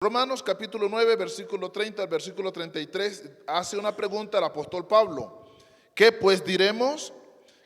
Romanos capítulo 9, versículo 30 al versículo 33, hace una pregunta al apóstol Pablo. ¿Qué pues diremos?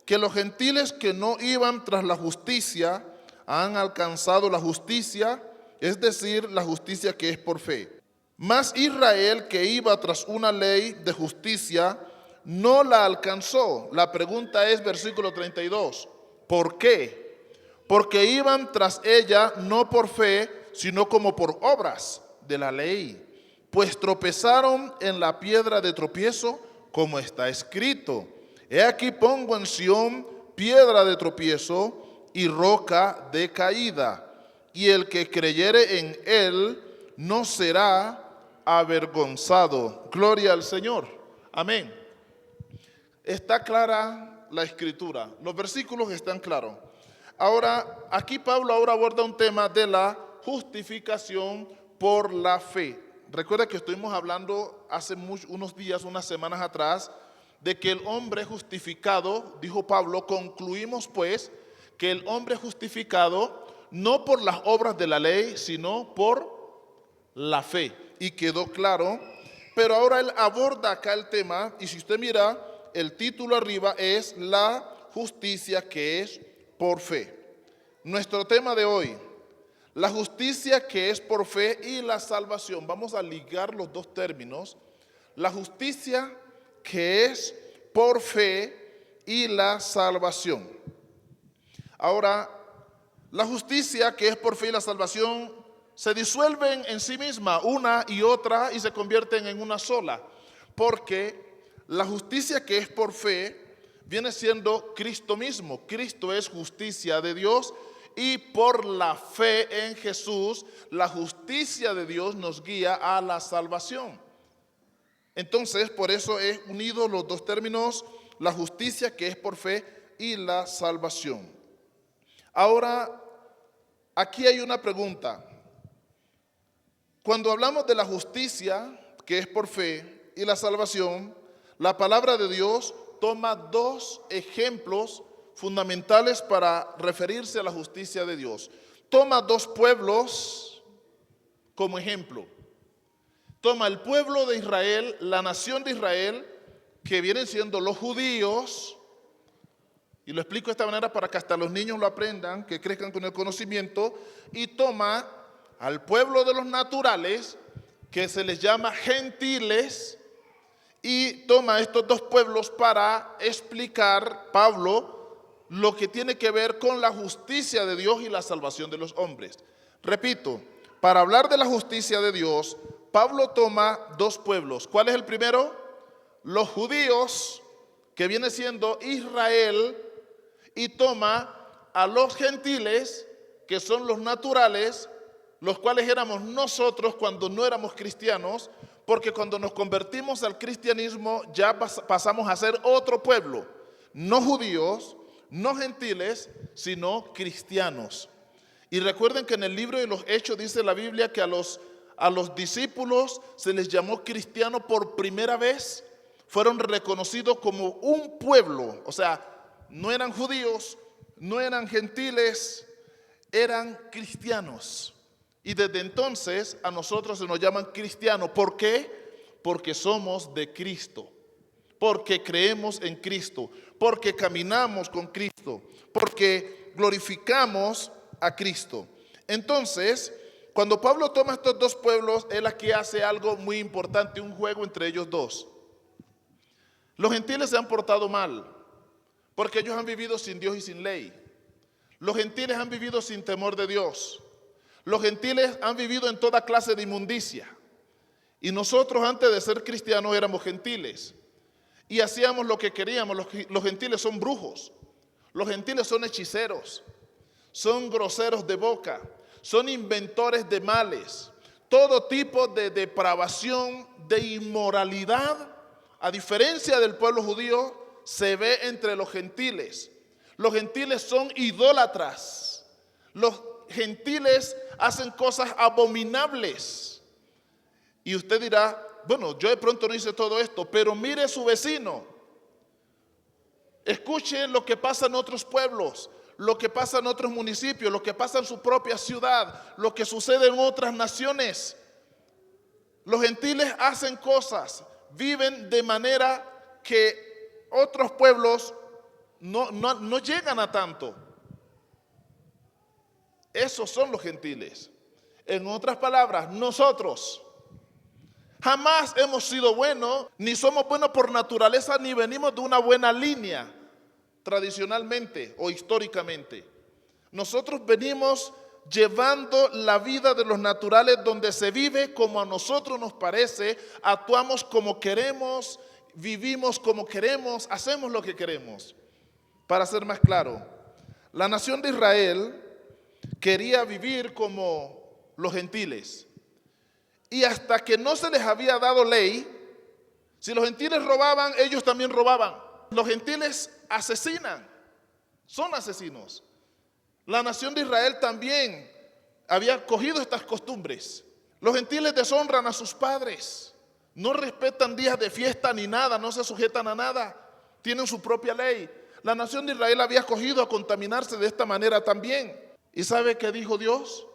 Que los gentiles que no iban tras la justicia han alcanzado la justicia, es decir, la justicia que es por fe. Mas Israel, que iba tras una ley de justicia, no la alcanzó. La pregunta es versículo 32. ¿Por qué? Porque iban tras ella no por fe, sino como por obras de la ley. Pues tropezaron en la piedra de tropiezo, como está escrito: he aquí pongo en Sión piedra de tropiezo y roca de caída, y el que creyere en él no será avergonzado. Gloria al Señor. Amén. Está clara la escritura, los versículos están claros. Ahora, aquí Pablo aborda un tema de la justificación por la fe. Recuerda que estuvimos hablando hace unos días, unas semanas atrás, de que el hombre justificado, dijo Pablo, concluimos pues que el hombre justificado no por las obras de la ley, sino por la fe. Y quedó claro, pero ahora él aborda acá el tema, y si usted mira, el título arriba es la justicia que es por fe. Nuestro tema de hoy, la justicia que es por fe y la salvación. Vamos a ligar los dos términos, la justicia que es por fe y la salvación. Ahora, la justicia que es por fe y la salvación se disuelven en sí misma, una y otra, y se convierten en una sola, porque la justicia que es por fe viene siendo Cristo mismo. Cristo es justicia de Dios, y por la fe en Jesús, la justicia de Dios nos guía a la salvación. Entonces, por eso he unido los dos términos, la justicia que es por fe y la salvación. Ahora, aquí hay una pregunta. Cuando hablamos de la justicia que es por fe y la salvación, la palabra de Dios toma dos ejemplos fundamentales para referirse a la justicia de Dios. Toma dos pueblos como ejemplo. Toma el pueblo de Israel, la nación de Israel, que vienen siendo los judíos, y lo explico de esta manera para que hasta los niños lo aprendan, que crezcan con el conocimiento, y toma al pueblo de los naturales, que se les llama gentiles, y toma estos dos pueblos para explicar, Pablo, lo que tiene que ver con la justicia de Dios y la salvación de los hombres. Repito, para hablar de la justicia de Dios, Pablo toma dos pueblos. ¿Cuál es el primero? Los judíos, que viene siendo Israel, y toma a los gentiles, que son los naturales, los cuales éramos nosotros cuando no éramos cristianos, porque cuando nos convertimos al cristianismo ya pasamos a ser otro pueblo, no judíos, no gentiles, sino cristianos. Y recuerden que en el libro de los Hechos dice la Biblia que a los discípulos se les llamó cristianos por primera vez, fueron reconocidos como un pueblo, o sea, no eran judíos, no eran gentiles, eran cristianos. Y desde entonces a nosotros se nos llaman cristianos. ¿Por qué? Porque somos de Cristo, porque creemos en Cristo, porque caminamos con Cristo, porque glorificamos a Cristo. Entonces, cuando Pablo toma estos dos pueblos, él aquí hace algo muy importante, un juego entre ellos dos. Los gentiles se han portado mal, porque ellos han vivido sin Dios y sin ley. Los gentiles han vivido sin temor de Dios. Los gentiles han vivido en toda clase de inmundicia. Y nosotros antes de ser cristianos éramos gentiles. Y hacíamos lo que queríamos. Los gentiles son brujos. Los gentiles son hechiceros. Son groseros de boca. Son inventores de males. Todo tipo de depravación, de inmoralidad, a diferencia del pueblo judío, se ve entre los gentiles. Los gentiles son idólatras. Los gentiles hacen cosas abominables. Y usted dirá, bueno, yo de pronto no hice todo esto, pero mire su vecino. Escuche lo que pasa en otros pueblos, lo que pasa en otros municipios, lo que pasa en su propia ciudad, lo que sucede en otras naciones. Los gentiles hacen cosas, viven de manera que otros pueblos no llegan a tanto. Esos son los gentiles. En otras palabras, nosotros jamás hemos sido buenos, ni somos buenos por naturaleza, ni venimos de una buena línea tradicionalmente o históricamente. Nosotros venimos llevando la vida de los naturales, donde se vive como a nosotros nos parece, actuamos como queremos, vivimos como queremos, hacemos lo que queremos. Para ser más claro, la nación de Israel quería vivir como los gentiles. Y hasta que no se les había dado ley, si los gentiles robaban, ellos también robaban. Los gentiles asesinan, son asesinos. La nación de Israel también había cogido estas costumbres. Los gentiles deshonran a sus padres, no respetan días de fiesta ni nada, no se sujetan a nada, tienen su propia ley. La nación de Israel había cogido a contaminarse de esta manera también. ¿Y sabe qué dijo Dios?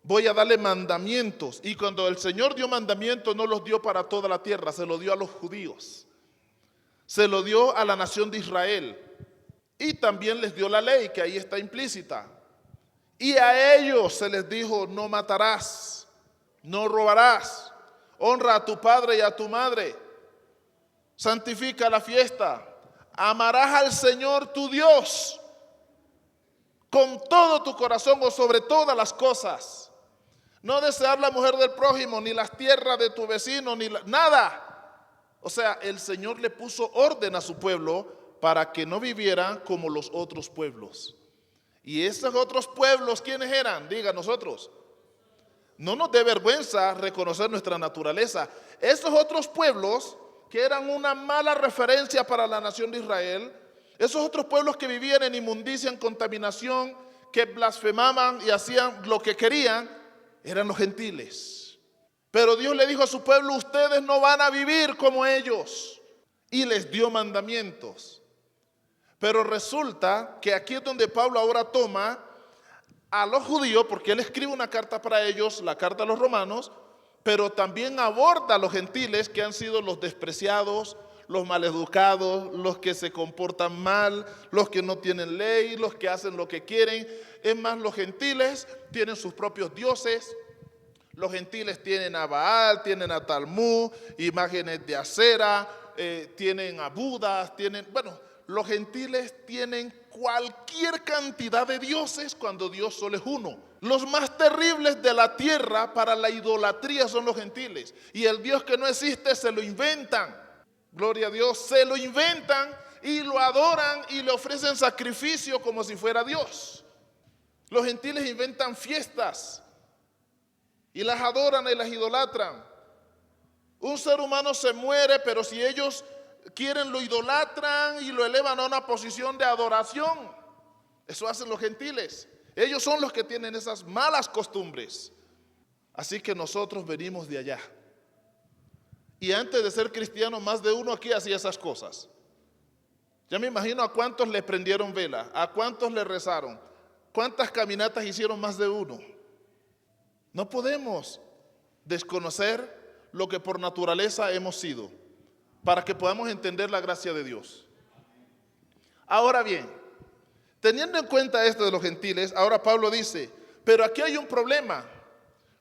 Voy a darle mandamientos. Y cuando el Señor dio mandamientos, no los dio para toda la tierra, se los dio a los judíos. Se lo dio a la nación de Israel. Y también les dio la ley, que ahí está implícita. Y a ellos se les dijo, no matarás, no robarás, honra a tu padre y a tu madre, santifica la fiesta, amarás al Señor tu Dios con todo tu corazón o sobre todas las cosas. No desear la mujer del prójimo, ni las tierras de tu vecino, nada. O sea, el Señor le puso orden a su pueblo para que no vivieran como los otros pueblos. Y esos otros pueblos, ¿quiénes eran? Diga, nosotros. No nos dé vergüenza reconocer nuestra naturaleza. Esos otros pueblos que eran una mala referencia para la nación de Israel, esos otros pueblos que vivían en inmundicia, en contaminación, que blasfemaban y hacían lo que querían, eran los gentiles. Pero Dios le dijo a su pueblo, ustedes no van a vivir como ellos. Y les dio mandamientos. Pero resulta que aquí es donde Pablo ahora toma a los judíos, porque él escribe una carta para ellos, la carta a los romanos, pero también aborda a los gentiles que han sido los despreciados, los maleducados, los que se comportan mal, los que no tienen ley, los que hacen lo que quieren. Es más, los gentiles tienen sus propios dioses. Los gentiles tienen a Baal, tienen a Talmud, imágenes de acera, tienen a Budas, los gentiles tienen cualquier cantidad de dioses cuando Dios solo es uno. Los más terribles de la tierra para la idolatría son los gentiles. Y el Dios que no existe se lo inventan. Gloria a Dios, se lo inventan y lo adoran y le ofrecen sacrificio como si fuera Dios. Los gentiles inventan fiestas y las adoran y las idolatran. Un ser humano se muere, pero si ellos quieren lo idolatran y lo elevan a una posición de adoración. Eso hacen los gentiles. Ellos son los que tienen esas malas costumbres. Así que nosotros venimos de allá. Y antes de ser cristianos, más de uno aquí hacía esas cosas. Ya me imagino a cuántos le prendieron vela, a cuántos le rezaron, cuántas caminatas hicieron más de uno. No podemos desconocer lo que por naturaleza hemos sido, para que podamos entender la gracia de Dios. Ahora bien, teniendo en cuenta esto de los gentiles, ahora Pablo dice, pero aquí hay un problema.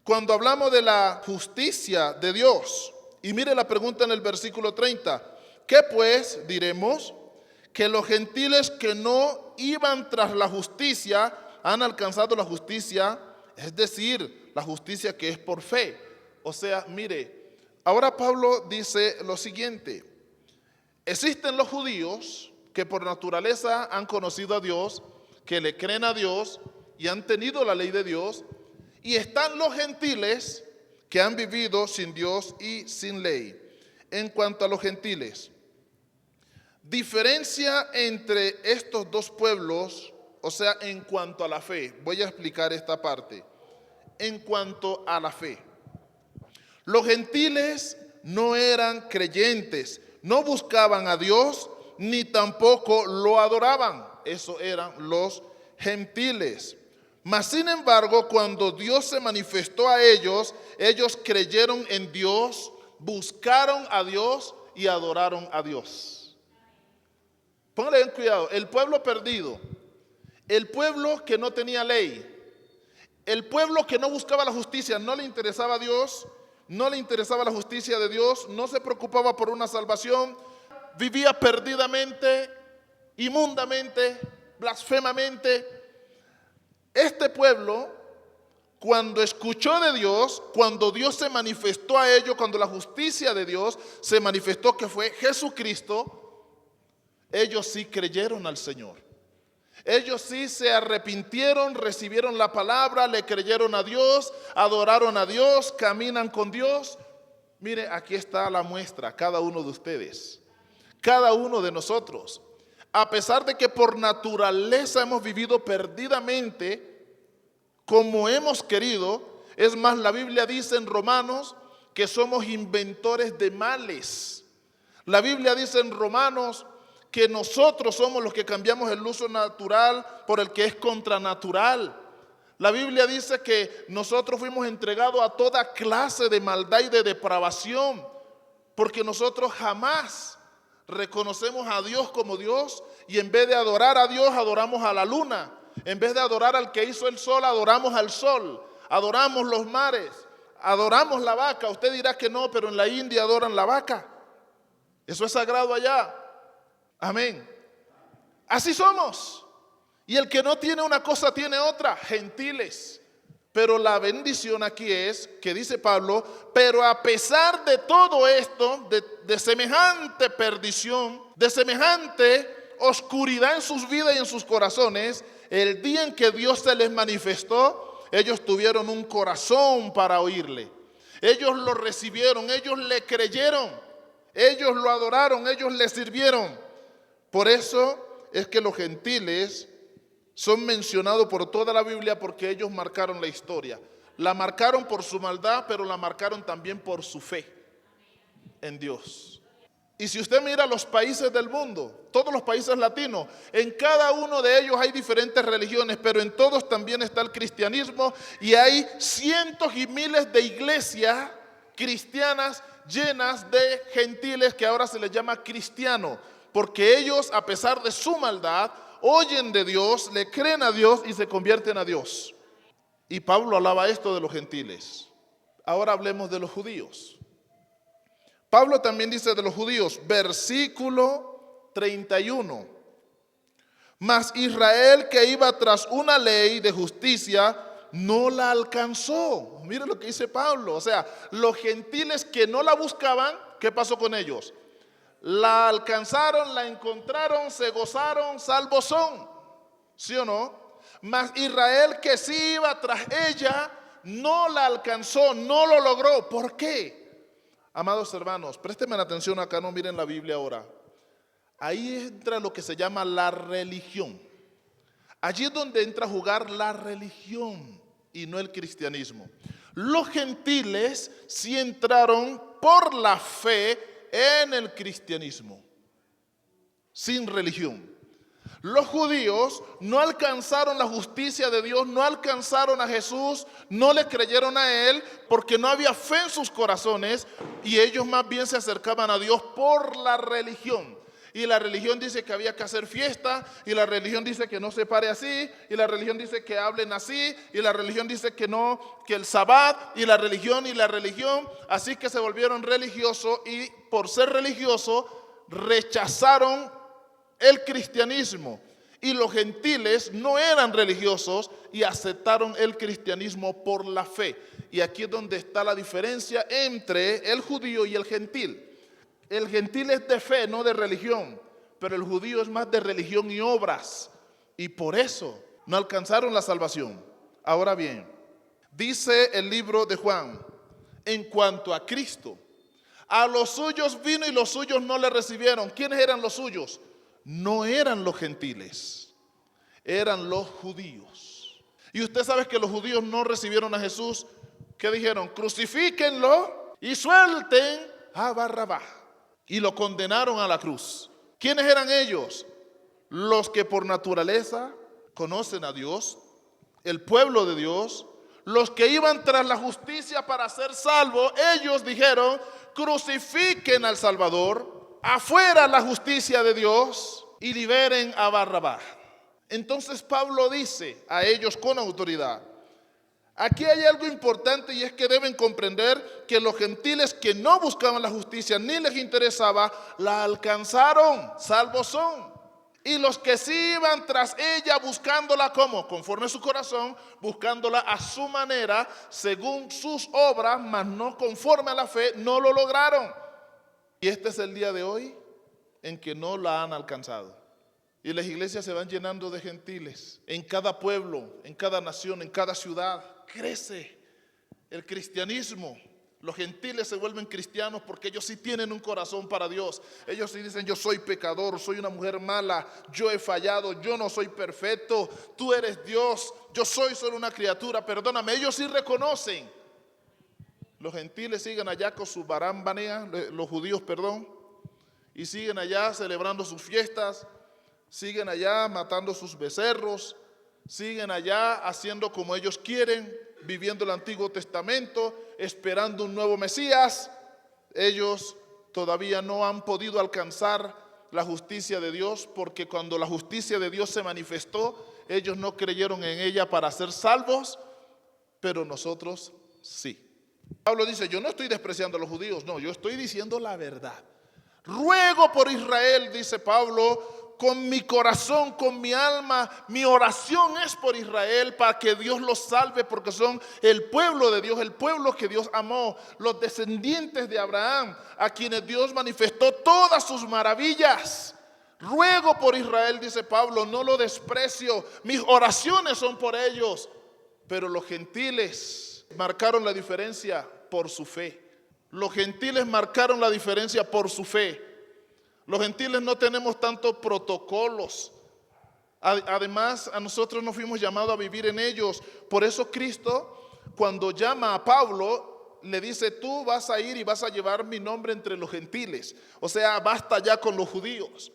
Cuando hablamos de la justicia de Dios, y mire la pregunta en el versículo 30, ¿qué pues diremos? Que los gentiles que no iban tras la justicia han alcanzado la justicia, es decir, la justicia que es por fe. O sea, mire, ahora Pablo dice lo siguiente: existen los judíos que por naturaleza han conocido a Dios, que le creen a Dios y han tenido la ley de Dios, y están los gentiles que han vivido sin Dios y sin ley. En cuanto a los gentiles, diferencia entre estos dos pueblos, o sea, en cuanto a la fe. Voy a explicar esta parte. En cuanto a la fe, los gentiles no eran creyentes, no buscaban a Dios, ni tampoco lo adoraban. Eso eran los gentiles. Mas sin embargo, cuando Dios se manifestó a ellos, ellos creyeron en Dios, buscaron a Dios y adoraron a Dios. Póngale bien cuidado, el pueblo perdido, el pueblo que no tenía ley, el pueblo que no buscaba la justicia, no le interesaba a Dios, no le interesaba la justicia de Dios, no se preocupaba por una salvación, vivía perdidamente, inmundamente, blasfemamente. Este pueblo, cuando escuchó de Dios, cuando Dios se manifestó a ellos, cuando la justicia de Dios se manifestó, que fue Jesucristo, ellos sí creyeron al Señor. Ellos sí se arrepintieron, recibieron la palabra, le creyeron a Dios, adoraron a Dios, caminan con Dios. Mire, aquí está la muestra, cada uno de ustedes, cada uno de nosotros. A pesar de que por naturaleza hemos vivido perdidamente como hemos querido, es más, la Biblia dice en Romanos que somos inventores de males. La Biblia dice en Romanos que nosotros somos los que cambiamos el uso natural por el que es contranatural. La Biblia dice que nosotros fuimos entregados a toda clase de maldad y de depravación, porque nosotros jamás reconocemos a Dios como Dios y en vez de adorar a Dios, adoramos a la luna. En vez de adorar al que hizo el sol, adoramos al sol, adoramos los mares, adoramos la vaca. Usted dirá que no, pero en la India adoran la vaca. Eso es sagrado allá. Amén. Así somos. Y el que no tiene una cosa tiene otra, gentiles. Pero la bendición aquí es que dice Pablo, pero a pesar de todo esto, de semejante perdición, de semejante oscuridad en sus vidas y en sus corazones, el día en que Dios se les manifestó, ellos tuvieron un corazón para oírle. Ellos lo recibieron, ellos le creyeron, ellos lo adoraron, ellos le sirvieron. Por eso es que los gentiles son mencionados por toda la Biblia porque ellos marcaron la historia. La marcaron por su maldad, pero la marcaron también por su fe en Dios. Y si usted mira los países del mundo, todos los países latinos, en cada uno de ellos hay diferentes religiones, pero en todos también está el cristianismo y hay cientos y miles de iglesias cristianas llenas de gentiles que ahora se les llama cristianos, porque ellos, a pesar de su maldad, oyen de Dios, le creen a Dios y se convierten a Dios. Y Pablo hablaba esto de los gentiles. Ahora hablemos de los judíos. Pablo también dice de los judíos, versículo 31. Mas Israel, que iba tras una ley de justicia, no la alcanzó. Mire lo que dice Pablo. O sea, los gentiles que no la buscaban, ¿qué pasó con ellos? La alcanzaron, la encontraron, se gozaron, salvos son. ¿Sí o no? Mas Israel, que sí iba tras ella, no la alcanzó, no lo logró. ¿Por qué? Amados hermanos, préstenme la atención acá, no miren la Biblia ahora. Ahí entra lo que se llama la religión. Allí es donde entra a jugar la religión y no el cristianismo. Los gentiles sí entraron por la fe en el cristianismo, sin religión. Los judíos no alcanzaron la justicia de Dios, no alcanzaron a Jesús, no le creyeron a Él porque no había fe en sus corazones y ellos más bien se acercaban a Dios por la religión. Y la religión dice que había que hacer fiesta, y la religión dice que no se pare así, y la religión dice que hablen así, y la religión dice que no, que el sabbat, y la religión, así que se volvieron religiosos y por ser religiosos rechazaron el cristianismo. Y los gentiles no eran religiosos y aceptaron el cristianismo por la fe. Y aquí es donde está la diferencia entre el judío y el gentil. El gentil es de fe, no de religión, pero el judío es más de religión y obras. Y por eso no alcanzaron la salvación. Ahora bien, dice el libro de Juan, en cuanto a Cristo, a los suyos vino y los suyos no le recibieron. ¿Quiénes eran los suyos? No eran los gentiles, eran los judíos. Y usted sabe que los judíos no recibieron a Jesús. ¿Qué dijeron? Crucifíquenlo y suelten a Barrabás. Y lo condenaron a la cruz. ¿Quiénes eran ellos? Los que por naturaleza conocen a Dios, el pueblo de Dios, los que iban tras la justicia para ser salvos, ellos dijeron: crucifiquen al Salvador, afuera la justicia de Dios y liberen a Barrabás. Entonces Pablo dice a ellos con autoridad: aquí hay algo importante, y es que deben comprender que los gentiles que no buscaban la justicia ni les interesaba, la alcanzaron, salvos son. Y los que sí iban tras ella buscándola, ¿cómo? Conforme a su corazón, buscándola a su manera, según sus obras, mas no conforme a la fe, no lo lograron. Y este es el día de hoy en que no la han alcanzado. Y las iglesias se van llenando de gentiles. En cada pueblo, en cada nación, en cada ciudad, crece el cristianismo. Los gentiles se vuelven cristianos porque ellos sí tienen un corazón para Dios. Ellos sí dicen: yo soy pecador, soy una mujer mala, yo he fallado, yo no soy perfecto, tú eres Dios, yo soy solo una criatura, perdóname. Ellos sí reconocen. Los gentiles siguen allá con su barambanea, los judíos, perdón, y siguen allá celebrando sus fiestas, siguen allá matando sus becerros, siguen allá haciendo como ellos quieren, viviendo el Antiguo Testamento, esperando un nuevo Mesías. Ellos todavía no han podido alcanzar la justicia de Dios, porque cuando la justicia de Dios se manifestó, ellos no creyeron en ella para ser salvos, pero nosotros sí. Pablo dice: yo no estoy despreciando a los judíos, no, yo estoy diciendo la verdad. Ruego por Israel, dice Pablo, con mi corazón, con mi alma, mi oración es por Israel, para que Dios los salve, porque son el pueblo de Dios, el pueblo que Dios amó, los descendientes de Abraham, a quienes Dios manifestó todas sus maravillas. Ruego por Israel, dice Pablo, no lo desprecio, mis oraciones son por ellos. Pero los gentiles marcaron la diferencia por su fe. Los gentiles marcaron la diferencia por su fe. Los gentiles no tenemos tantos protocolos. Además, a nosotros no fuimos llamados a vivir en ellos. Por eso Cristo, cuando llama a Pablo, le dice: tú vas a ir y vas a llevar mi nombre entre los gentiles. O sea, basta ya con los judíos.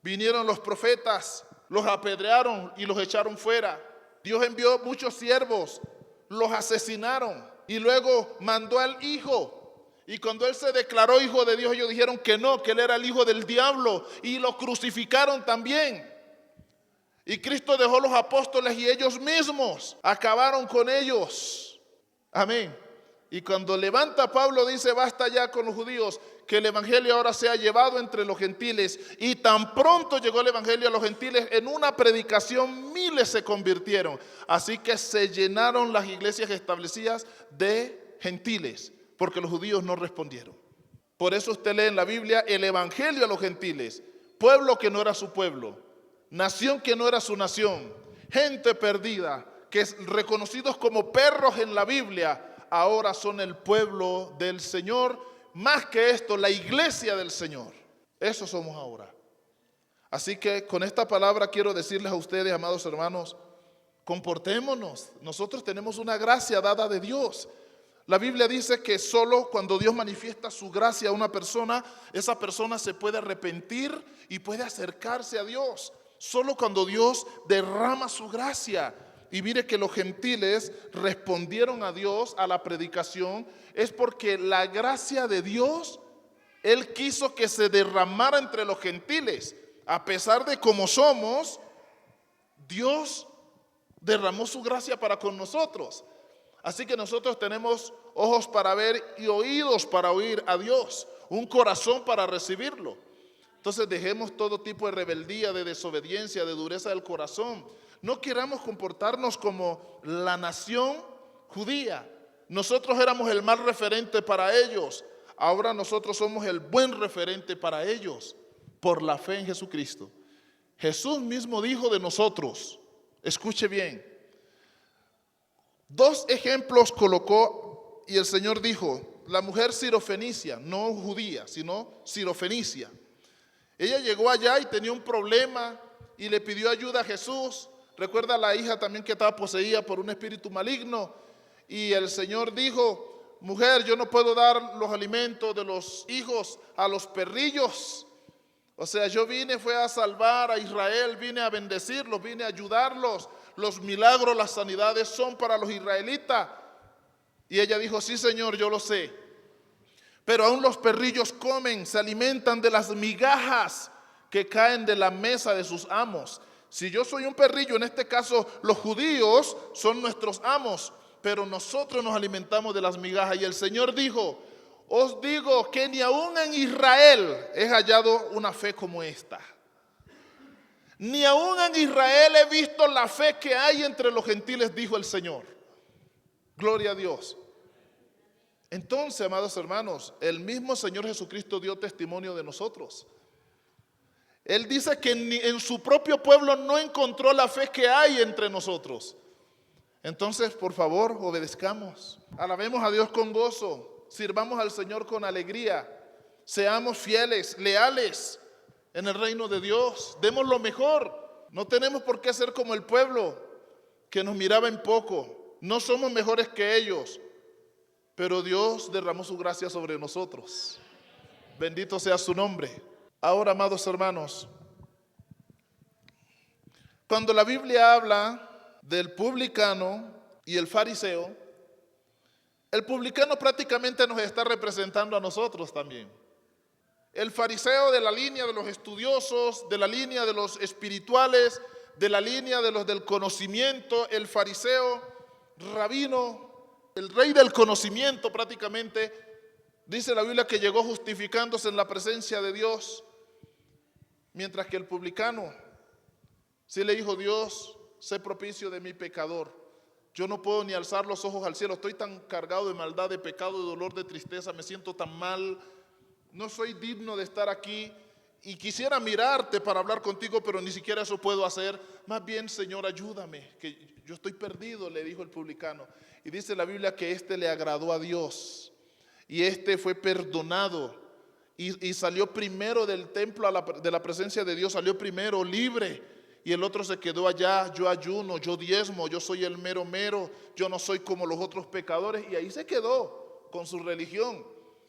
Vinieron los profetas, los apedrearon y los echaron fuera. Dios envió muchos siervos, los asesinaron y luego mandó al Hijo. Y cuando Él se declaró hijo de Dios, ellos dijeron que no, que Él era el hijo del diablo, y lo crucificaron también. Y Cristo dejó los apóstoles y ellos mismos acabaron con ellos. Amén. Y cuando levanta Pablo, dice: basta ya con los judíos, que el evangelio ahora sea llevado entre los gentiles. Y tan pronto llegó el evangelio a los gentiles, en una predicación miles se convirtieron. Así que se llenaron las iglesias establecidas de gentiles, porque los judíos no respondieron. Por eso usted lee en la Biblia el evangelio a los gentiles: pueblo que no era su pueblo, nación que no era su nación, gente perdida, que reconocidos como perros en la Biblia, ahora son el pueblo del Señor. Más que esto, la iglesia del Señor. Eso somos ahora. Así que con esta palabra quiero decirles a ustedes, amados hermanos, comportémonos. Nosotros tenemos una gracia dada de Dios. La Biblia dice que solo cuando Dios manifiesta su gracia a una persona, esa persona se puede arrepentir y puede acercarse a Dios. Solo cuando Dios derrama su gracia. Y mire que los gentiles respondieron a Dios, a la predicación, es porque la gracia de Dios, Él quiso que se derramara entre los gentiles. A pesar de cómo somos, Dios derramó su gracia para con nosotros. Así que nosotros tenemos ojos para ver y oídos para oír a Dios, un corazón para recibirlo. Entonces dejemos todo tipo de rebeldía, de desobediencia, de dureza del corazón. No queramos comportarnos como la nación judía. Nosotros éramos el mal referente para ellos. Ahora nosotros somos el buen referente para ellos por la fe en Jesucristo. Jesús mismo dijo de nosotros, escuche bien, 2 ejemplos colocó y el Señor dijo: la mujer sirofenicia, no judía, sino sirofenicia. Ella llegó allá y tenía un problema y le pidió ayuda a Jesús. Recuerda la hija también que estaba poseída por un espíritu maligno. Y el Señor dijo: mujer, yo no puedo dar los alimentos de los hijos a los perrillos. O sea, yo fue a salvar a Israel, vine a bendecirlos, vine a ayudarlos. los milagros, las sanidades son para los israelitas. Y ella dijo, sí Señor, yo lo sé. Pero aún los perrillos comen, se alimentan de las migajas que caen de la mesa de sus amos. Si yo soy un perrillo, en este caso los judíos son nuestros amos, pero nosotros nos alimentamos de las migajas. Y el Señor dijo, os digo que ni aún en Israel he hallado una fe como esta. Ni aún en Israel he visto la fe que hay entre los gentiles, dijo el Señor. Gloria a Dios. Entonces, amados hermanos, el mismo Señor Jesucristo dio testimonio de nosotros. Él dice que en su propio pueblo no encontró la fe que hay entre nosotros. Entonces, por favor, obedezcamos. Alabemos a Dios con gozo. Sirvamos al Señor con alegría. Seamos fieles, leales en el reino de Dios. Demos lo mejor. No tenemos por qué ser como el pueblo que nos miraba en poco. No somos mejores que ellos. Pero Dios derramó su gracia sobre nosotros. Bendito sea su nombre. Ahora, amados hermanos, cuando la Biblia habla del publicano y el fariseo, el publicano prácticamente nos está representando a nosotros también. El fariseo de la línea de los estudiosos, de la línea de los espirituales, de la línea de los del conocimiento, el fariseo, rabino, el rey del conocimiento prácticamente, dice la Biblia que llegó justificándose en la presencia de Dios, mientras que el publicano sí le dijo, Dios, sé propicio de mi pecador. Yo no puedo ni alzar los ojos al cielo, estoy tan cargado de maldad, de pecado, de dolor, de tristeza, me siento tan mal, no soy digno de estar aquí y quisiera mirarte para hablar contigo, pero ni siquiera eso puedo hacer. Más bien, Señor, ayúdame, que yo estoy perdido, le dijo el publicano. Y dice la Biblia que este le agradó a Dios y este fue perdonado y salió primero del templo de la presencia de Dios, salió primero libre. Y el otro se quedó allá, yo ayuno, yo diezmo, yo soy el mero mero, yo no soy como los otros pecadores. Y ahí se quedó con su religión.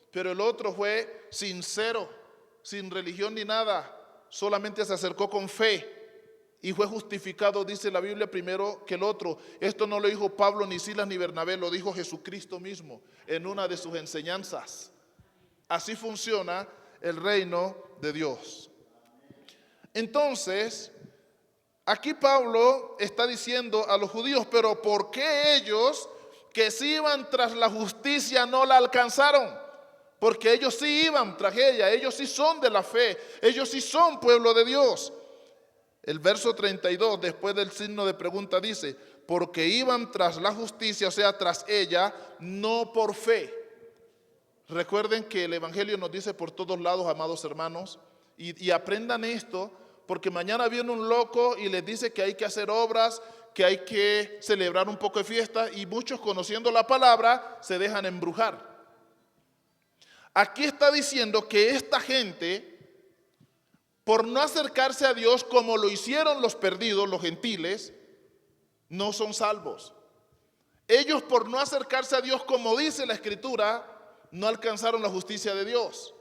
Pero el otro fue sincero, sin religión ni nada, solamente se acercó con fe y fue justificado, dice la Biblia, primero que el otro. Esto no lo dijo Pablo, ni Silas, ni Bernabé, lo dijo Jesucristo mismo en una de sus enseñanzas. Así funciona el reino de Dios. Entonces, aquí Pablo está diciendo a los judíos, pero ¿por qué ellos que sí iban tras la justicia no la alcanzaron? Porque ellos sí iban tras ella, ellos sí son de la fe, ellos sí son pueblo de Dios. El verso 32, después del signo de pregunta, dice, porque iban tras la justicia, o sea, tras ella, no por fe. Recuerden que el Evangelio nos dice por todos lados, amados hermanos, y aprendan esto, porque mañana viene un loco y les dice que hay que hacer obras, que hay que celebrar un poco de fiesta, y muchos, conociendo la palabra, se dejan embrujar. Aquí está diciendo que esta gente, por no acercarse a Dios como lo hicieron los perdidos, los gentiles, no son salvos. Ellos, por no acercarse a Dios como dice la Escritura, no alcanzaron la justicia de Dios.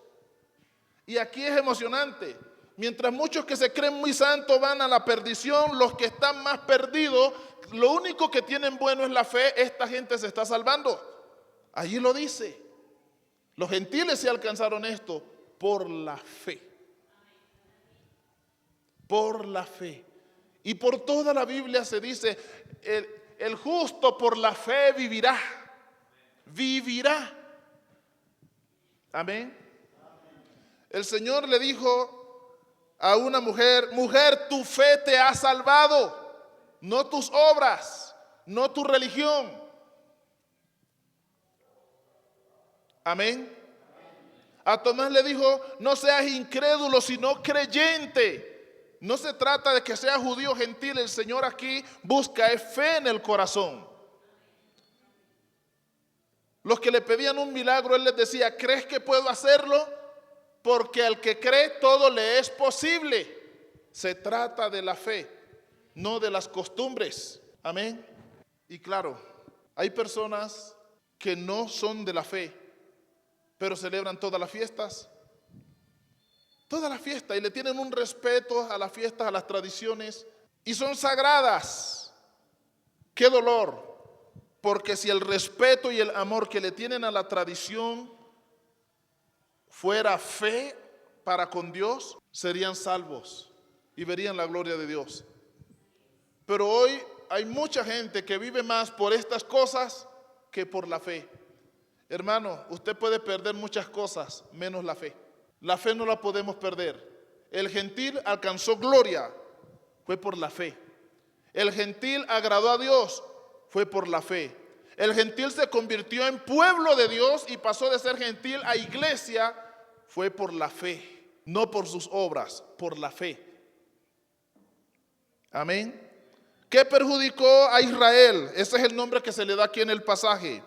Y aquí es emocionante. Mientras muchos que se creen muy santos van a la perdición, los que están más perdidos, lo único que tienen bueno es la fe. Esta gente se está salvando. Allí lo dice. Los gentiles se alcanzaron esto por la fe. Por la fe. Y por toda la Biblia se dice, el justo por la fe vivirá. Vivirá. Amén. El Señor le dijo a una mujer, mujer, tu fe te ha salvado, no tus obras, no tu religión. Amén. A Tomás le dijo, no seas incrédulo, sino creyente. No se trata de que sea judío o gentil, el Señor aquí busca fe en el corazón. Los que le pedían un milagro, Él les decía, ¿crees que puedo hacerlo? Porque al que cree todo le es posible. Se trata de la fe, no de las costumbres. Amén. Y claro, hay personas que no son de la fe, pero celebran todas las fiestas. Todas las fiestas, y le tienen un respeto a las fiestas, a las tradiciones, y son sagradas. Qué dolor, porque si el respeto y el amor que le tienen a la tradición fuera fe para con Dios, serían salvos y verían la gloria de Dios. Pero hoy hay mucha gente que vive más por estas cosas que por la fe. Hermano, usted puede perder muchas cosas, menos la fe. La fe no la podemos perder. El gentil alcanzó gloria, fue por la fe. El gentil agradó a Dios, fue por la fe. El gentil se convirtió en pueblo de Dios y pasó de ser gentil a iglesia, fue por la fe, no por sus obras, por la fe. Amén. ¿Qué perjudicó a Israel? Ese es el nombre que se le da aquí en el pasaje.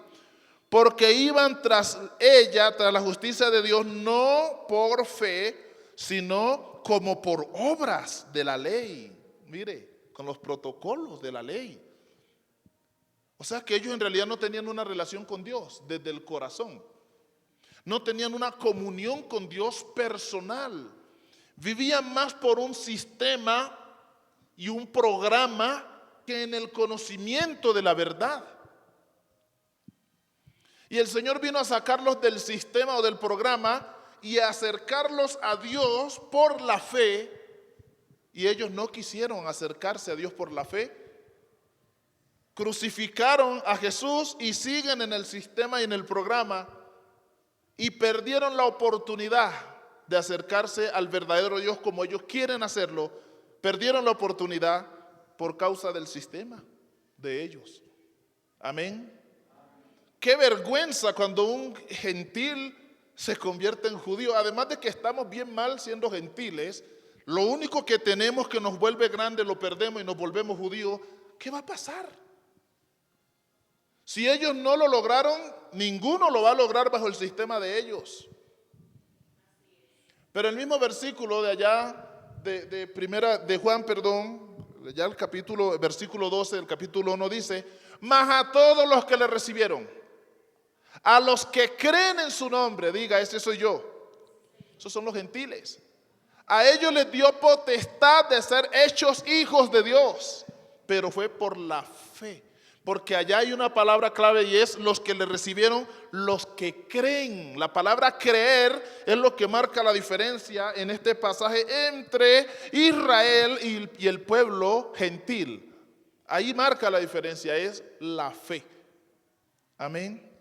Porque iban tras ella, tras la justicia de Dios, no por fe, sino como por obras de la ley. Mire, con los protocolos de la ley. O sea que ellos en realidad no tenían una relación con Dios desde el corazón. No tenían una comunión con Dios personal. Vivían más por un sistema y un programa que en el conocimiento de la verdad. Y el Señor vino a sacarlos del sistema o del programa y a acercarlos a Dios por la fe. Y ellos no quisieron acercarse a Dios por la fe. Crucificaron a Jesús y siguen en el sistema y en el programa. Y perdieron la oportunidad de acercarse al verdadero Dios como ellos quieren hacerlo. Perdieron la oportunidad por causa del sistema de ellos. Amén. Qué vergüenza cuando un gentil se convierte en judío. Además de que estamos bien mal siendo gentiles, lo único que tenemos que nos vuelve grande lo perdemos y nos volvemos judíos. ¿Qué va a pasar? Si ellos no lo lograron, ninguno lo va a lograr bajo el sistema de ellos. Pero el mismo versículo de allá, de Juan, ya el capítulo, versículo 12 del capítulo 1 dice: mas a todos los que le recibieron, a los que creen en su nombre, diga, ese soy yo. Esos son los gentiles. A ellos les dio potestad de ser hechos hijos de Dios, pero fue por la fe. Porque allá hay una palabra clave y es los que le recibieron, los que creen. La palabra creer es lo que marca la diferencia en este pasaje entre Israel y el pueblo gentil. Ahí marca la diferencia, es la fe. Amén.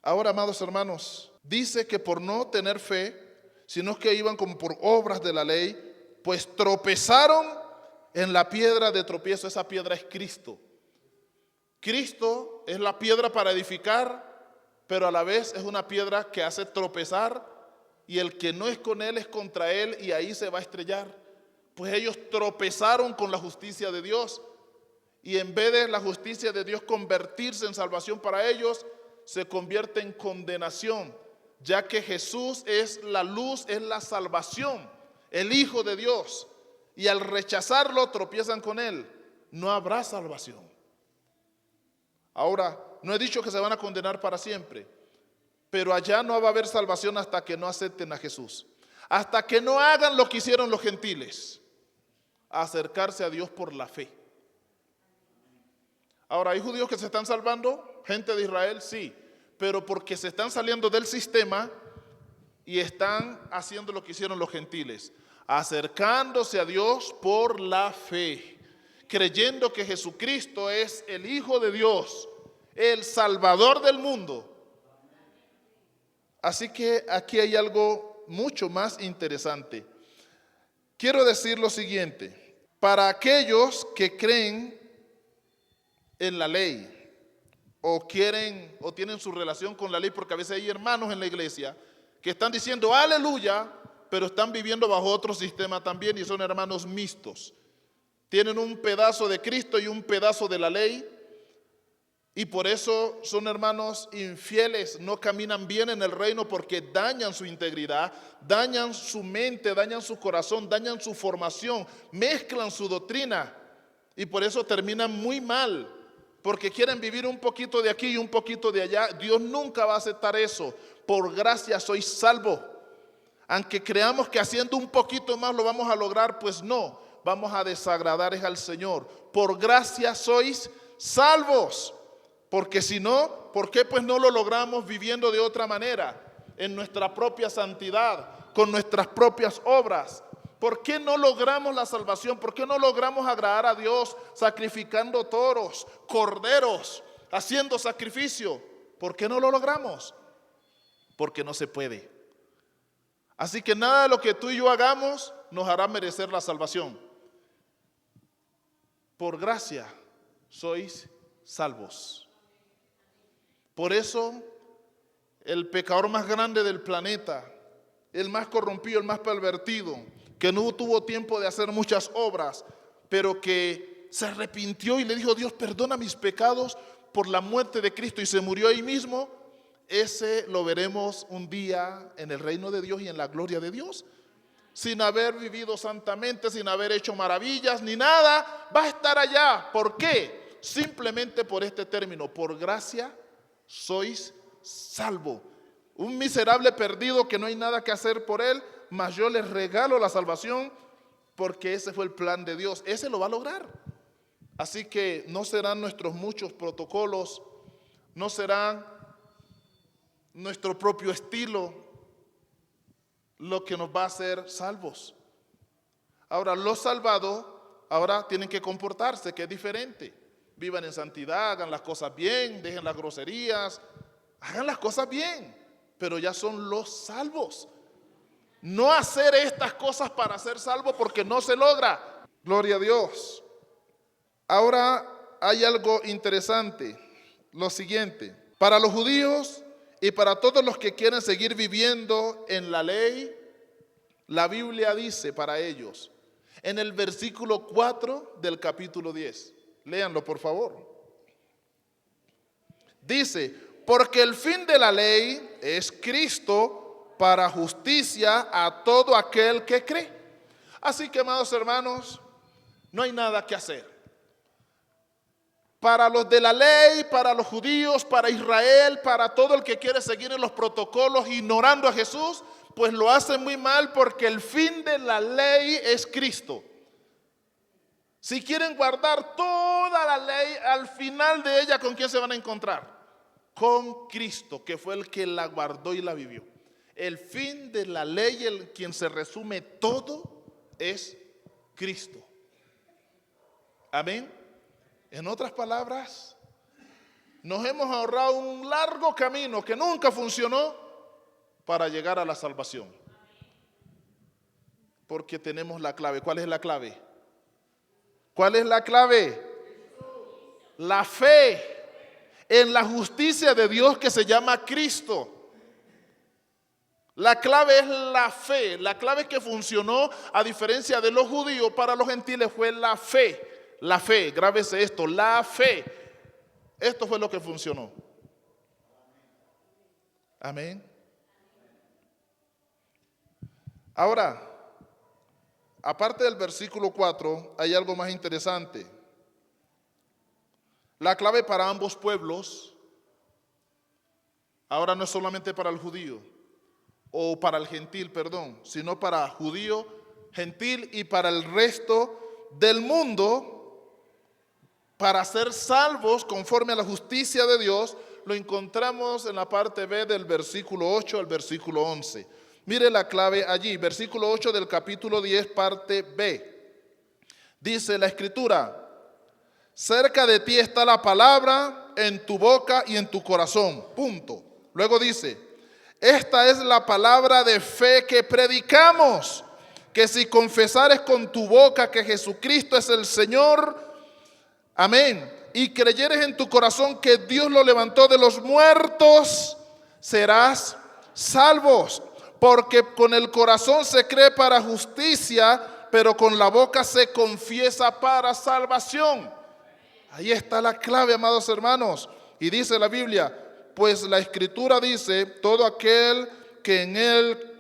Ahora, amados hermanos, dice que por no tener fe, sino que iban como por obras de la ley, pues tropezaron en la piedra de tropiezo. Esa piedra es Cristo. Cristo es la piedra para edificar, pero a la vez es una piedra que hace tropezar, y el que no es con él es contra él, y ahí se va a estrellar. Pues ellos tropezaron con la justicia de Dios, y en vez de la justicia de Dios convertirse en salvación para ellos, se convierte en condenación, ya que Jesús es la luz, es la salvación, el Hijo de Dios. Y al rechazarlo tropiezan con él. No habrá salvación. Ahora, no he dicho que se van a condenar para siempre, pero allá no va a haber salvación hasta que no acepten a Jesús. Hasta que no hagan lo que hicieron los gentiles, acercarse a Dios por la fe. Ahora, ¿hay judíos que se están salvando? Gente de Israel, sí, pero porque se están saliendo del sistema y están haciendo lo que hicieron los gentiles, acercándose a Dios por la fe, creyendo que Jesucristo es el Hijo de Dios, el Salvador del mundo. Así que aquí hay algo mucho más interesante. Quiero decir lo siguiente: para aquellos que creen en la ley o quieren o tienen su relación con la ley, porque a veces hay hermanos en la iglesia que están diciendo aleluya, pero están viviendo bajo otro sistema también y son hermanos mixtos. Tienen un pedazo de Cristo y un pedazo de la ley, y por eso son hermanos infieles, no caminan bien en el reino porque dañan su integridad, dañan su mente, dañan su corazón, dañan su formación, mezclan su doctrina y por eso terminan muy mal, porque quieren vivir un poquito de aquí y un poquito de allá. Dios nunca va a aceptar eso. Por gracia soy salvo. Aunque creamos que haciendo un poquito más lo vamos a lograr, pues no. vamos a desagradar es al Señor. Por gracia sois salvos. Porque si no, ¿por qué pues no lo logramos viviendo de otra manera? En nuestra propia santidad, con nuestras propias obras. ¿Por qué no logramos la salvación? ¿Por qué no logramos agradar a Dios sacrificando toros, corderos, haciendo sacrificio? ¿Por qué no lo logramos? Porque no se puede. Así que nada de lo que tú y yo hagamos nos hará merecer la salvación. Por gracia sois salvos. Por eso, el pecador más grande del planeta, el más corrompido, el más pervertido, que no tuvo tiempo de hacer muchas obras, pero que se arrepintió y le dijo: Dios, perdona mis pecados por la muerte de Cristo, y se murió ahí mismo, ese lo veremos un día en el reino de Dios y en la gloria de Dios. Sin haber vivido santamente, sin haber hecho maravillas ni nada, va a estar allá. ¿Por qué? Simplemente por este término: por gracia sois salvo. Un miserable perdido que no hay nada que hacer por él, mas yo les regalo la salvación, porque ese fue el plan de Dios. Ese lo va a lograr. Así que no serán nuestros muchos protocolos, no será nuestro propio estilo lo que nos va a hacer salvos. Ahora, los salvados ahora tienen que comportarse, que es diferente. Vivan en santidad, hagan las cosas bien, dejen las groserías, hagan las cosas bien, pero ya son los salvos. No hacer estas cosas para ser salvo, porque no se logra. Gloria a Dios. Ahora hay algo interesante, lo siguiente: para los judíos y para todos los que quieren seguir viviendo en la ley, la Biblia dice para ellos, en el versículo 4 del capítulo 10, léanlo por favor. Dice: porque el fin de la ley es Cristo para justicia a todo aquel que cree. Así que, amados hermanos, no hay nada que hacer. Para los de la ley, para los judíos, para Israel, para todo el que quiere seguir en los protocolos ignorando a Jesús, pues lo hacen muy mal, porque el fin de la ley es Cristo. Si quieren guardar toda la ley, al final de ella, ¿con quién se van a encontrar? Con Cristo, que fue el que la guardó y la vivió. El fin de la ley, el quien se resume todo, es Cristo. Amén. En otras palabras, nos hemos ahorrado un largo camino que nunca funcionó para llegar a la salvación. Porque tenemos la clave. ¿Cuál es la clave? ¿Cuál es la clave? La fe en la justicia de Dios que se llama Cristo. La clave es la fe. La clave que funcionó, a diferencia de los judíos, para los gentiles fue la fe. La fe, grábese esto, la fe. Esto fue lo que funcionó. Amén. Ahora, aparte del versículo 4, hay algo más interesante. La clave para ambos pueblos, ahora no es solamente para el judío, o para el gentil, perdón, sino para judío, gentil y para el resto del mundo. Para ser salvos conforme a la justicia de Dios, lo encontramos en la parte B del versículo 8 al versículo 11. Mire la clave allí, versículo 8 del capítulo 10, parte B. Dice la Escritura: cerca de ti está la palabra, en tu boca y en tu corazón. Punto. Luego dice: esta es la palabra de fe que predicamos, que si confesares con tu boca que Jesucristo es el Señor, amén, y creyeres en tu corazón que Dios lo levantó de los muertos, serás salvos. Porque con el corazón se cree para justicia, pero con la boca se confiesa para salvación. Ahí está la clave, amados hermanos. Y dice la Biblia: pues la Escritura dice, todo aquel que en él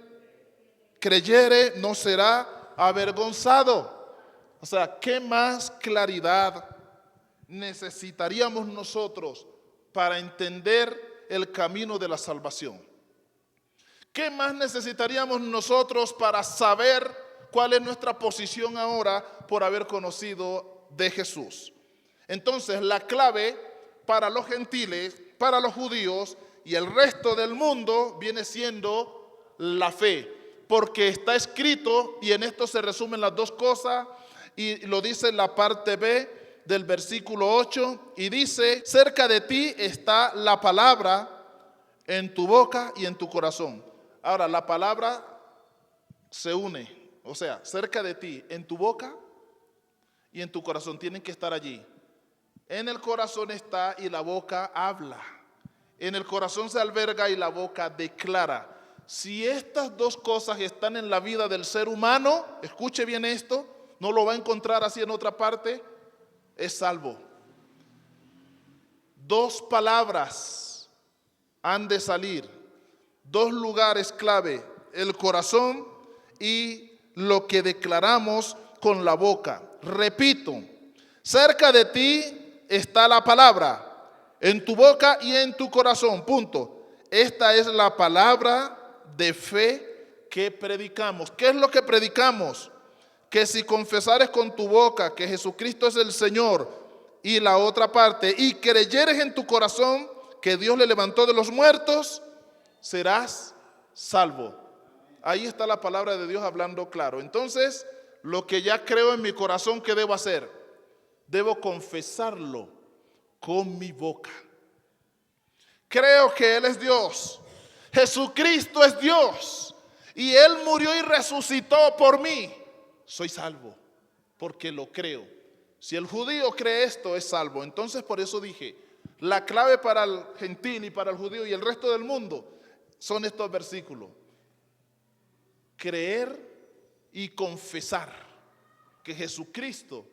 creyere no será avergonzado. O sea, ¿qué más claridad necesitaríamos nosotros para entender el camino de la salvación? ¿Qué más necesitaríamos nosotros para saber cuál es nuestra posición ahora por haber conocido de Jesús. Entonces, la clave para los gentiles, para los judíos y el resto del mundo viene siendo la fe, porque está escrito, y en esto se resumen las dos cosas, y lo dice en la parte B del versículo 8, y dice: cerca de ti está la palabra, en tu boca y en tu corazón. Ahora, la palabra se une, o sea, cerca de ti, en tu boca y en tu corazón, tienen que estar allí. En el corazón está y la boca habla. En el corazón se alberga y la boca declara. Si estas dos cosas están en la vida del ser humano, escuche bien esto, no lo va a encontrar así en otra parte, es salvo. Dos palabras han de salir, dos lugares clave, el corazón y lo que declaramos con la boca. Repito, cerca de ti está la palabra, en tu boca y en tu corazón, punto. Esta es la palabra de fe que predicamos. ¿Qué es lo que predicamos? Que si confesares con tu boca que Jesucristo es el Señor, y la otra parte, y creyeres en tu corazón que Dios le levantó de los muertos, serás salvo. Ahí está la palabra de Dios hablando claro. Entonces, lo que ya creo en mi corazón, ¿qué debo hacer? Debo confesarlo con mi boca. Creo que Él es Dios. Jesucristo es Dios. Y Él murió y resucitó por mí. Soy salvo, porque lo creo. Si el judío cree esto, es salvo. Entonces, por eso dije, la clave para el gentil y para el judío y el resto del mundo son estos versículos. Creer y confesar que Jesucristo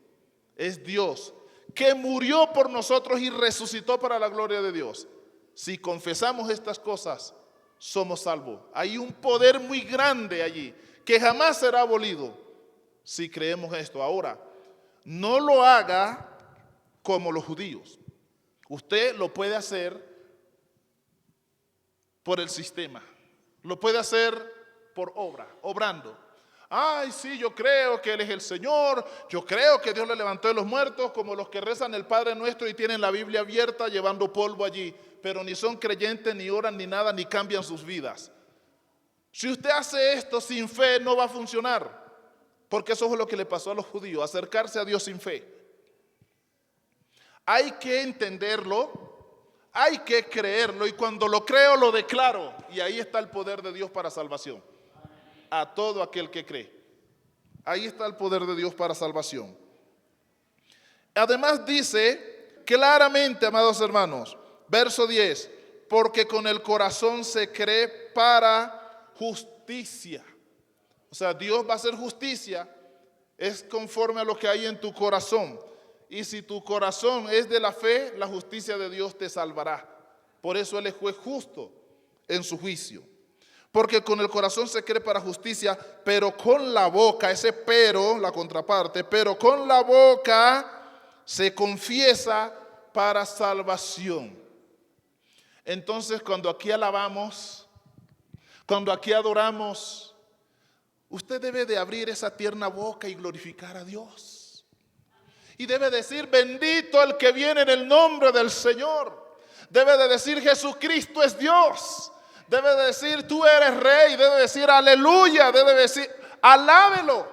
es Dios, que murió por nosotros y resucitó para la gloria de Dios. Si confesamos estas cosas, somos salvos. Hay un poder muy grande allí que jamás será abolido si creemos esto. Ahora, no lo haga como los judíos. Usted lo puede hacer por el sistema, lo puede hacer por obra, obrando. Ay, sí, yo creo que Él es el Señor, yo creo que Dios le levantó de los muertos, como los que rezan el Padre Nuestro y tienen la Biblia abierta llevando polvo allí, pero ni son creyentes, ni oran, ni nada, ni cambian sus vidas. Si usted hace esto sin fe, no va a funcionar, porque eso es lo que le pasó a los judíos, acercarse a Dios sin fe. Hay que entenderlo, hay que creerlo, y cuando lo creo lo declaro, y ahí está el poder de Dios para salvación a todo aquel que cree. Ahí está el poder de Dios para salvación. Además dice claramente, amados hermanos, verso 10, porque con el corazón se cree para justicia. O sea, Dios va a hacer justicia, es conforme a lo que hay en tu corazón. Y si tu corazón es de la fe, la justicia de Dios te salvará. Por eso Él es juez justo en su juicio. Porque con el corazón se cree para justicia, pero con la boca, ese pero, la contraparte, pero con la boca se confiesa para salvación. Entonces, cuando aquí alabamos, cuando aquí adoramos, usted debe de abrir esa tierna boca y glorificar a Dios. Y debe decir: bendito el que viene en el nombre del Señor. Debe de decir: Jesucristo es Dios. Debe de decir: tú eres Rey. Debe de decir: aleluya. Debe de decir: alábelo.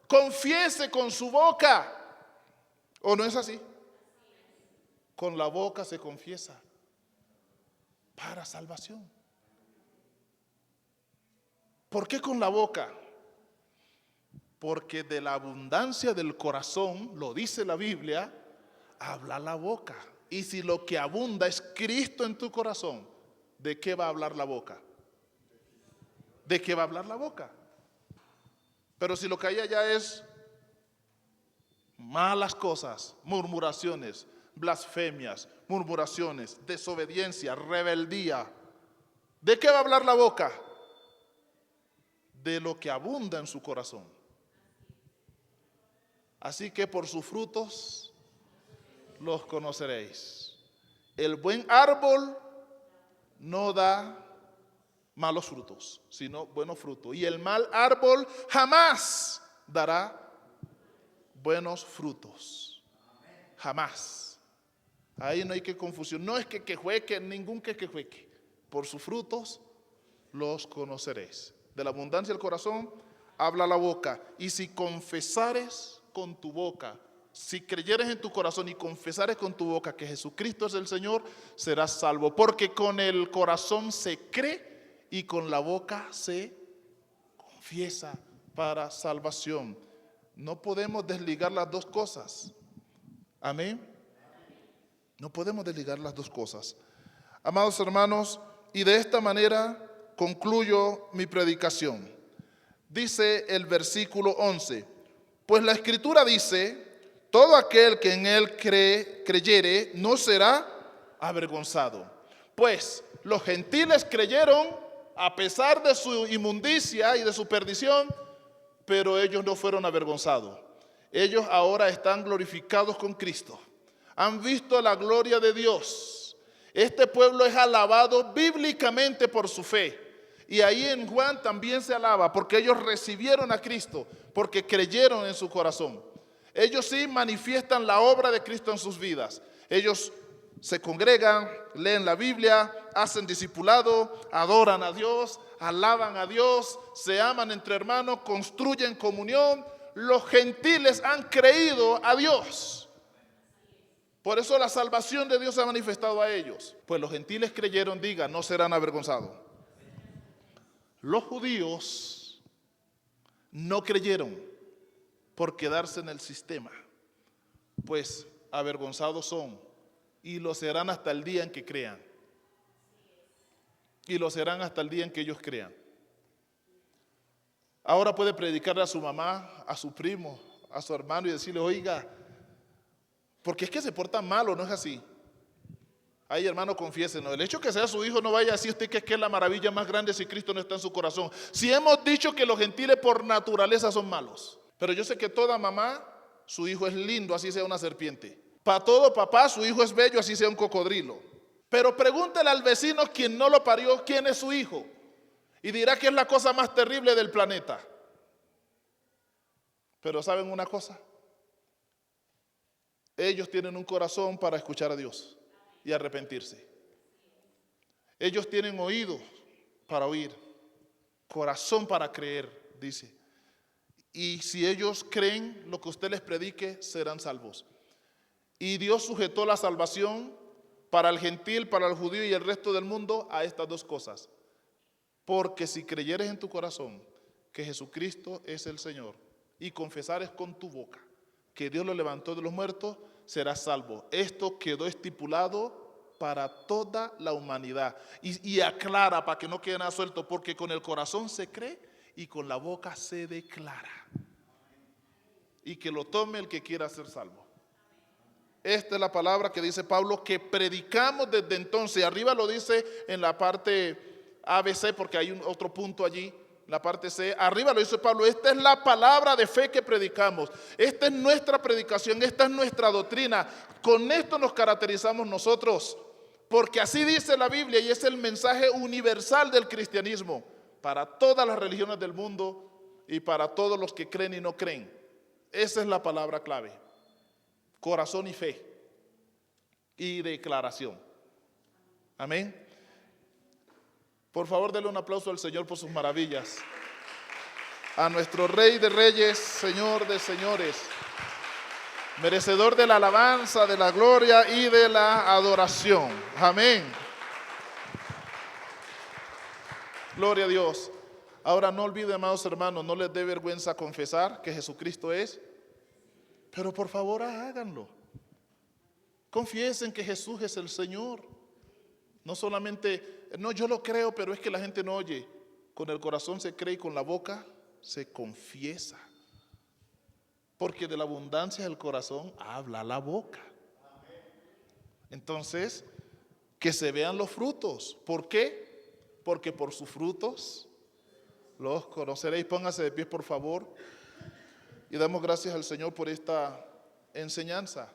Confiese con su boca. ¿O no es así? Con la boca se confiesa para salvación. ¿Por qué con la boca? Porque de la abundancia del corazón, lo dice la Biblia, habla la boca. Y si lo que abunda es Cristo en tu corazón, ¿de qué va a hablar la boca? ¿De qué va a hablar la boca? Pero si lo que hay allá es malas cosas, murmuraciones, blasfemias, murmuraciones, desobediencia, rebeldía, ¿de qué va a hablar la boca? De lo que abunda en su corazón. Así que por sus frutos los conoceréis. El buen árbol no da malos frutos, sino buenos frutos. Y el mal árbol jamás dará buenos frutos. Jamás. Ahí no hay que confusión. No es que quejueque, ningún que quejueque. Por sus frutos los conoceréis. De la abundancia del corazón habla la boca. Y si confesares con tu boca, si creyeres en tu corazón y confesares con tu boca que Jesucristo es el Señor, serás salvo. Porque con el corazón se cree y con la boca se confiesa para salvación. No podemos desligar las dos cosas. Amén. No podemos desligar las dos cosas. Amados hermanos, y de esta manera concluyo mi predicación. Dice el versículo 11, pues la Escritura dice, todo aquel que en él creyere no será avergonzado. Pues los gentiles creyeron a pesar de su inmundicia y de su perdición, pero ellos no fueron avergonzados. Ellos ahora están glorificados con Cristo. Han visto la gloria de Dios. Este pueblo es alabado bíblicamente por su fe. Y ahí en Juan también se alaba porque ellos recibieron a Cristo, porque creyeron en su corazón. Ellos sí manifiestan la obra de Cristo en sus vidas. Ellos se congregan, leen la Biblia, hacen discipulado, adoran a Dios, alaban a Dios, se aman entre hermanos, construyen comunión. Los gentiles han creído a Dios. Por eso la salvación de Dios se ha manifestado a ellos. Pues los gentiles creyeron, diga, no serán avergonzados. Los judíos no creyeron por quedarse en el sistema, pues avergonzados son y lo serán hasta el día en que crean. Y lo serán hasta el día en que ellos crean. Ahora puede predicarle a su mamá, a su primo, a su hermano y decirle, oiga, porque es que se porta mal o no es así. Ay, hermano, confiésenos. El hecho que sea su hijo no vaya a decir usted que es la maravilla más grande si Cristo no está en su corazón. Si hemos dicho que los gentiles por naturaleza son malos. Pero yo sé que toda mamá, su hijo es lindo, así sea una serpiente. Para todo papá, su hijo es bello, así sea un cocodrilo. Pero pregúntele al vecino quien no lo parió, quién es su hijo. Y dirá que es la cosa más terrible del planeta. Pero ¿saben una cosa? Ellos tienen un corazón para escuchar a Dios y arrepentirse. Ellos tienen oídos para oír, corazón para creer, dice. Y si ellos creen lo que usted les predique, serán salvos. Y Dios sujetó la salvación para el gentil, para el judío y el resto del mundo a estas dos cosas. Porque si creyeres en tu corazón que Jesucristo es el Señor y confesares con tu boca que Dios lo levantó de los muertos, serás salvo. Esto quedó estipulado para toda la humanidad. Y aclara para que no quede nada suelto, porque con el corazón se cree y con la boca se declara. Y que lo tome el que quiera ser salvo. Esta es la palabra que dice Pablo que predicamos desde entonces. Arriba lo dice en la parte ABC porque hay otro punto allí. La parte C, arriba lo dice Pablo, esta es la palabra de fe que predicamos, esta es nuestra predicación, esta es nuestra doctrina, con esto nos caracterizamos nosotros, porque así dice la Biblia y es el mensaje universal del cristianismo, para todas las religiones del mundo y para todos los que creen y no creen. Esa es la palabra clave, corazón y fe y declaración. Amén. Por favor, denle un aplauso al Señor por sus maravillas. A nuestro Rey de Reyes, Señor de Señores, merecedor de la alabanza, de la gloria y de la adoración. Amén. Gloria a Dios. Ahora no olviden, amados hermanos, no les dé vergüenza confesar que Jesucristo es. Pero por favor háganlo. Confiesen que Jesús es el Señor. No solamente, no, yo lo creo, pero es que la gente no oye. Con el corazón se cree y con la boca se confiesa. Porque de la abundancia del corazón habla la boca. Entonces, que se vean los frutos. ¿Por qué? Porque por sus frutos los conoceréis. Póngase de pie, por favor. Y damos gracias al Señor por esta enseñanza.